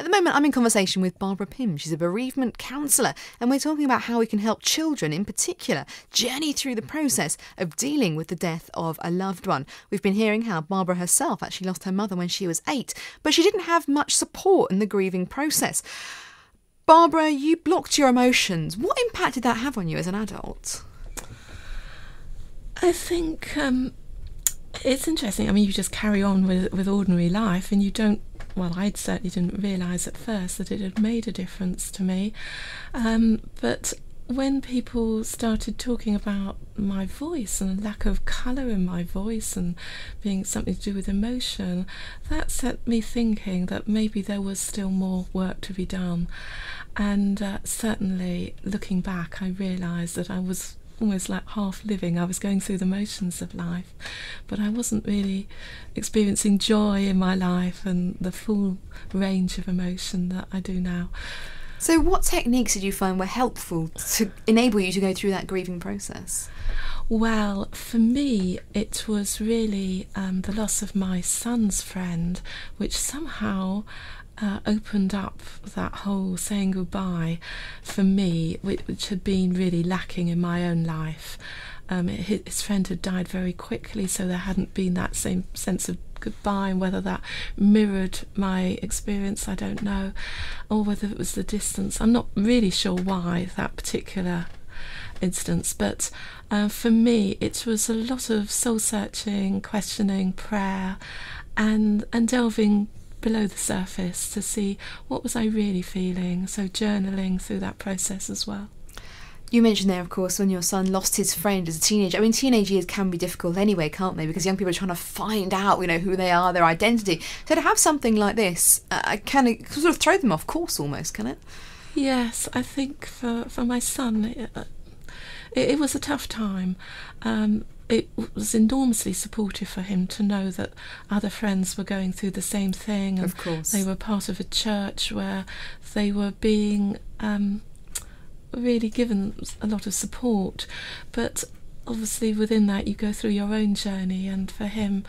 At the moment, I'm in conversation with Barbara Pymm. She's a bereavement counsellor, and we're talking about how we can help children in particular journey through the process of dealing with the death of a loved one. We've been hearing how Barbara herself actually lost her mother when she was 8, but she didn't have much support in the grieving process. Barbara, you blocked your emotions. What impact did that have on you as an adult? I think it's interesting. I mean, you just carry on with ordinary life, and you don't, well, I certainly didn't realise at first that it had made a difference to me. But when people started talking about my voice and lack of colour in my voice and being something to do with emotion, that set me thinking that maybe there was still more work to be done. And certainly looking back, I realised that I was almost like half living. I was going through the motions of life, but I wasn't really experiencing joy in my life and the full range of emotion that I do now. So what techniques did you find were helpful to enable you to go through that grieving process? Well, for me, it was really the loss of my son's friend, which somehow opened up that whole saying goodbye for me, which had been really lacking in my own life. His friend had died very quickly, so there hadn't been that same sense of goodbye, and whether that mirrored my experience, I don't know, or whether it was the distance. I'm not really sure why that particular instance, but for me it was a lot of soul searching, questioning, prayer, and delving below the surface to see what was I really feeling, so journaling through that process as well. You mentioned there, of course, when your son lost his friend as a teenager. I mean, teenage years can be difficult anyway, can't they? Because young people are trying to find out, who they are, their identity. So to have something like this can sort of throw them off course almost, can it? Yes, I think for my son, it was a tough time. It was enormously supportive for him to know that other friends were going through the same thing, and of course they were part of a church where they were being really given a lot of support. But obviously within that you go through your own journey, and for him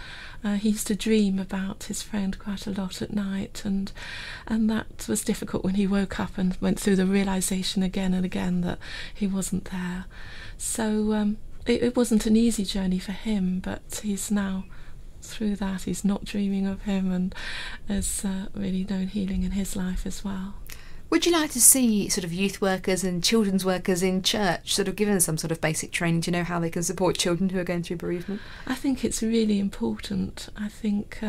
he used to dream about his friend quite a lot at night, and that was difficult when he woke up and went through the realisation again and again that he wasn't there. So it wasn't an easy journey for him, but he's now through that. He's not dreaming of him, and has really known healing in his life as well. Would you like to see sort of youth workers and children's workers in church sort of given some sort of basic training to know how they can support children who are going through bereavement? I think it's really important. I think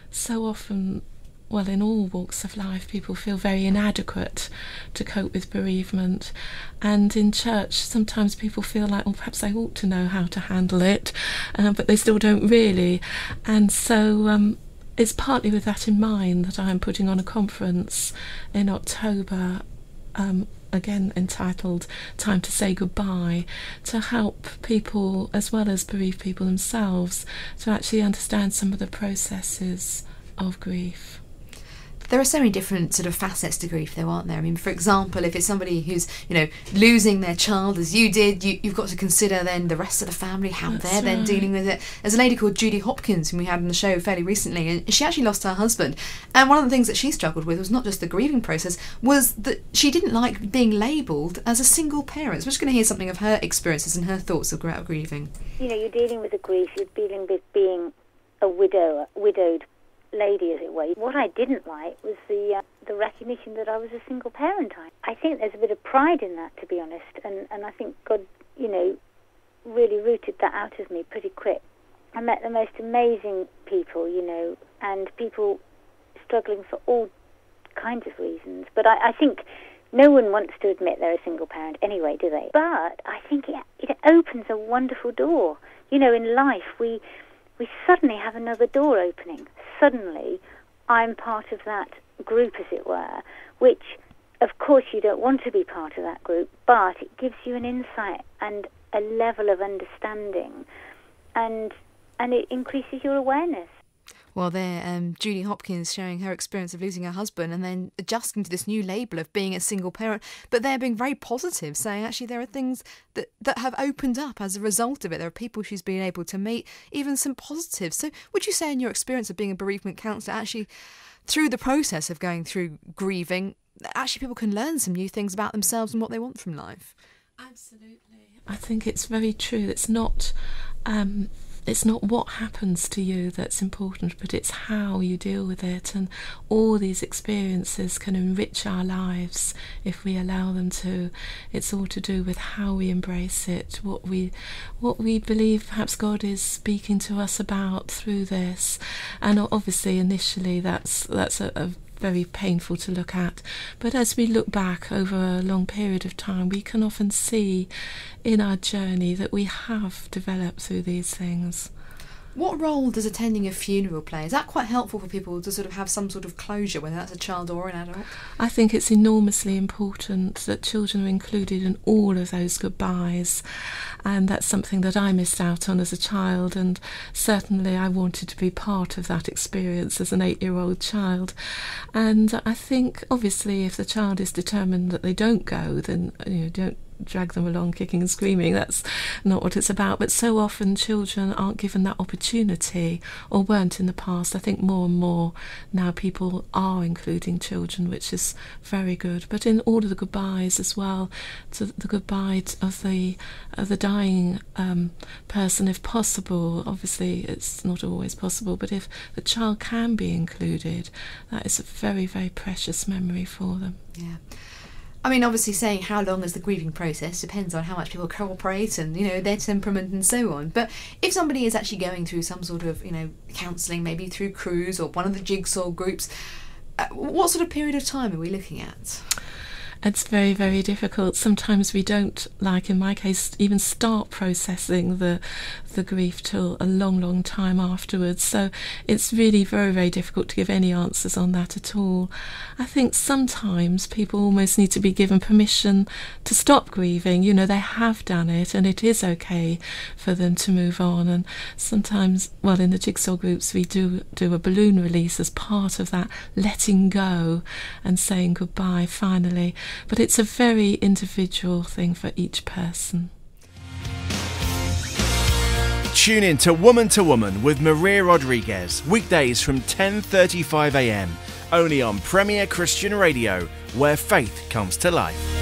so often, well, in all walks of life, people feel very inadequate to cope with bereavement. And in church, sometimes people feel like, well, perhaps I ought to know how to handle it, but they still don't really. And so it's partly with that in mind that I'm putting on a conference in October, again entitled Time to Say Goodbye, to help people, as well as bereaved people themselves, to actually understand some of the processes of grief. There are so many different sort of facets to grief, though, aren't there? I mean, for example, if it's somebody who's, losing their child as you did, you've got to consider then the rest of the family, how they're then dealing with it. There's a lady called Judy Hopkins, whom we had on the show fairly recently, and she actually lost her husband. And one of the things that she struggled with was not just the grieving process, was that she didn't like being labelled as a single parent. So we're just going to hear something of her experiences and her thoughts of grieving. You're dealing with a grief, you're dealing with being a widowed lady, as it were. What I didn't like was the recognition that I was a single parent. I think there's a bit of pride in that, to be honest, and I think God, really rooted that out of me pretty quick. I met the most amazing people, and people struggling for all kinds of reasons. But I think no one wants to admit they're a single parent anyway, do they? But I think it opens a wonderful door. In life, we suddenly have another door opening. Suddenly, I'm part of that group, as it were, which, of course, you don't want to be part of that group, but it gives you an insight and a level of understanding, and it increases your awareness. Well, there, Julie Hopkins sharing her experience of losing her husband and then adjusting to this new label of being a single parent, but they're being very positive, saying actually there are things that have opened up as a result of it. There are people she's been able to meet, even some positives. So would you say in your experience of being a bereavement counsellor, actually through the process of going through grieving, actually people can learn some new things about themselves and what they want from life? Absolutely. I think it's very true. It's not what happens to you that's important, but it's how you deal with it, and all these experiences can enrich our lives if we allow them to. It's all to do with how we embrace it, what we believe perhaps God is speaking to us about through this. And obviously initially that's a very painful to look at, but as we look back over a long period of time, we can often see in our journey that we have developed through these things. What role does attending a funeral play? Is that quite helpful for people to sort of have some sort of closure, whether that's a child or an adult? I think it's enormously important that children are included in all of those goodbyes, and that's something that I missed out on as a child, and certainly I wanted to be part of that experience as an 8-year-old child. And I think obviously if the child is determined that they don't go, then don't drag them along kicking and screaming. That's not what it's about. But so often children aren't given that opportunity, or weren't in the past. I think more and more now people are including children, which is very good. But in all of the goodbyes as well, to the goodbye of the dying person, if possible. Obviously it's not always possible, but if the child can be included, that is a very, very precious memory for them. Yeah. I mean, obviously saying how long is the grieving process depends on how much people cooperate and, their temperament and so on. But if somebody is actually going through some sort of, counselling, maybe through Cruise or one of the jigsaw groups, what sort of period of time are we looking at? It's very, very difficult. Sometimes we don't, like in my case, even start processing the grief till a long, long time afterwards. So it's really very, very difficult to give any answers on that at all. I think sometimes people almost need to be given permission to stop grieving. They have done it and it is okay for them to move on. And sometimes, in the jigsaw groups, we do a balloon release as part of that letting go and saying goodbye finally. But it's a very individual thing for each person. Tune in to Woman with Maria Rodriguez, weekdays from 10:35 a.m, only on Premier Christian Radio, where faith comes to life.